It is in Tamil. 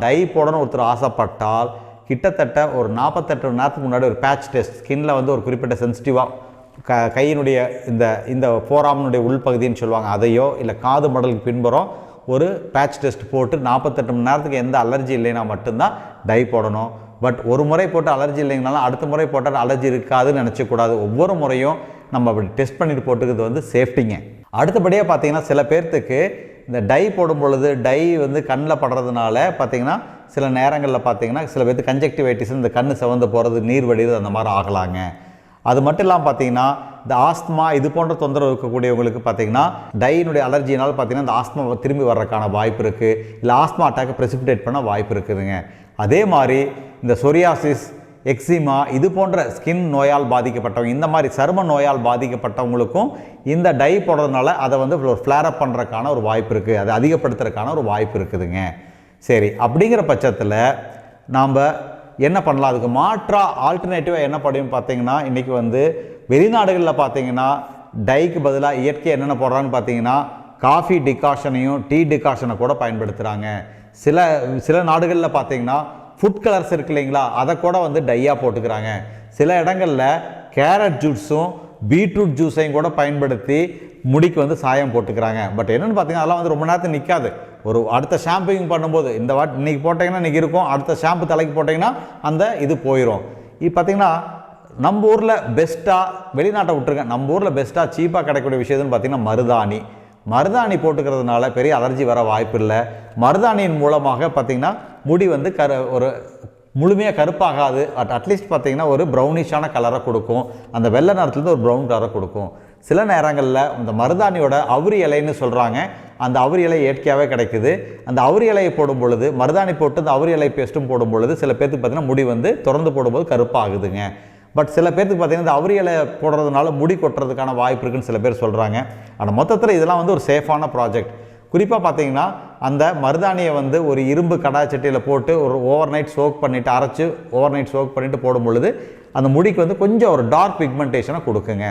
டை போடணும்னு ஒருத்தர் ஆசைப்பட்டால் கிட்டத்தட்ட ஒரு 48 மணி நேரத்துக்கு முன்னாடி ஒரு பேட்ச் டெஸ்ட் ஸ்கின்ல வந்து ஒரு குறிப்பிட்ட சென்சிட்டிவாக கையினுடைய இந்த ஃபோராம்னுடைய உள்பகுதின்னு சொல்லுவாங்க, அதையோ இல்லை காது மடலுக்கு பின்புறம் ஒரு பேட்ச் டெஸ்ட் போட்டு 48 மணி நேரத்துக்கு எந்த அலர்ஜி இல்லைன்னா மட்டும்தான் டை போடணும். பட் ஒரு முறை போட்டு அலர்ஜி இல்லைங்கனாலும் அடுத்த முறை போட்டால் அலர்ஜி இருக்காதுன்னு நினச்சக்கூடாது. ஒவ்வொரு முறையும் நம்ம அப்படி டெஸ்ட் பண்ணிட்டு போட்டுக்கிறது வந்து சேஃப்டிங்க. அடுத்தபடியாக பார்த்தீங்கன்னா சில பேர்த்துக்கு இந்த டை போடும் பொழுது டை வந்து கண்ணில் படுறதுனால பார்த்தீங்கன்னா சில நேரங்களில் பார்த்தீங்கன்னா சில பேர்த்து கன்ஜெக்டிவைட்டிஸ் இந்த கண் சிவந்து போகிறது, நீர் வடிது, அந்த மாதிரி ஆகலாங்க. அது மட்டும் இல்லாமல் பார்த்தீங்கன்னா இந்த ஆஸ்துமா இது போன்ற தொந்தரவு இருக்கக்கூடியவங்களுக்கு பார்த்தீங்கன்னா டையினுடைய அலர்ஜினால் பார்த்தீங்கன்னா இந்த ஆஸ்துமா திரும்பி வர்றதுக்கான வாய்ப்பு இருக்குது, இல்லை ஆஸ்துமா அட்டாக்கை ப்ரெசிபிடேட் பண்ண வாய்ப்பு இருக்குதுங்க. அதே மாதிரி இந்த சொரியாசிஸ், எக்ஸிமா இது போன்ற ஸ்கின் நோயால் பாதிக்கப்பட்டவங்க, இந்த மாதிரி சரும நோயால் பாதிக்கப்பட்டவங்களுக்கும் இந்த டை போடுறதுனால அதை வந்து ஒரு ஃப்ளேரப் பண்ணுறதுக்கான ஒரு வாய்ப்பு இருக்குது, அதை அதிகப்படுத்துறதுக்கான ஒரு வாய்ப்பு இருக்குதுங்க. சரி, அப்படிங்கிற பட்சத்தில் நாம் என்ன பண்ணலாம்? அதுக்கு ஆல்டர்னேட்டிவாக என்ன பண்ணுன்னு பார்த்தீங்கன்னா இன்றைக்கி வந்து வெளிநாடுகளில் பார்த்தீங்கன்னா டைக்கு பதிலாக இயற்கை என்னென்ன போடுறான்னு பார்த்தீங்கன்னா காஃபி டிகாஷனையும் டீ டிகாஷனை கூட பயன்படுத்துகிறாங்க. சில நாடுகளில் பார்த்தீங்கன்னா ஃபுட் கலர்ஸ் இருக்கு இல்லைங்களா, அதை கூட வந்து டையாக போட்டுக்கிறாங்க. சில இடங்களில் கேரட் ஜூஸும் பீட்ரூட் ஜூஸையும் கூட பயன்படுத்தி முடிக்கு வந்து சாயம் போட்டுக்கிறாங்க. பட் என்னென்னு பார்த்தீங்கன்னா அதெல்லாம் வந்து ரொம்ப நேரத்துக்கு நிற்காது. ஒரு அடுத்த ஷாம்புயிங் பண்ணும்போது இந்த இன்றைக்கி போட்டிங்கன்னா இன்றைக்கி இருக்கும், அடுத்த ஷாம்பு தலைக்கு போட்டிங்கன்னா அந்த இது போயிடும். இப்போ பார்த்தீங்கன்னா நம்ம ஊரில் பெஸ்ட்டாக, வெளிநாட்டை விட்டுருங்க, நம்ம ஊரில் பெஸ்ட்டாக சீப்பாக கிடைக்கக்கூடிய விஷயம்னு பார்த்தீங்கன்னா மருதாணி போட்டுக்கிறதுனால பெரிய அலர்ஜி வர வாய்ப்பு இல்லை. மருதாணியின் மூலமாக பார்த்திங்கன்னா முடி வந்து ஒரு முழுமையாக கருப்பாகாது, அட்லீஸ்ட் பார்த்திங்கன்னா ஒரு ப்ரௌனிஷான கலரை கொடுக்கும், அந்த வெள்ளை நேரத்துலேருந்து ஒரு ப்ரௌன் கலரை கொடுக்கும். சில நேரங்களில் இந்த மருதாணியோட அவுரி இலைன்னு சொல்கிறாங்க, அந்த அவுரி இலை இயற்கையாகவே கிடைக்குது. அந்த அவுரி இலையை போடும் பொழுது, மருதாணி போட்டு அந்த அவுரி இலை பேஸ்ட்டும் போடும் பொழுது சில பேர்த்துக்கு பார்த்திங்கன்னா முடி வந்து திறந்து போடும்போது கருப்பாகுதுங்க. பட் சில பேர்த்துக்கு பார்த்திங்கன்னா இந்த அவுரி இலை போடுறதுனால முடி கொட்டுறதுக்கான வாய்ப்பு இருக்குன்னு சில பேர் சொல்கிறாங்க. ஆனால் மொத்தத்தில் இதெல்லாம் வந்து ஒரு சேஃபான ப்ராஜெக்ட். குறிப்பாக பார்த்தீங்கன்னா அந்த மருதாணியை வந்து ஒரு இரும்பு கடாய் சட்டியில் போட்டு ஒரு ஓவர் நைட் சோக் பண்ணிவிட்டு அரைச்சி ஓவர் நைட் சோக் பண்ணிவிட்டு போடும் பொழுது அந்த முடிக்கு வந்து கொஞ்சம் ஒரு டார்க் பிக்மெண்டேஷனை கொடுக்குங்க.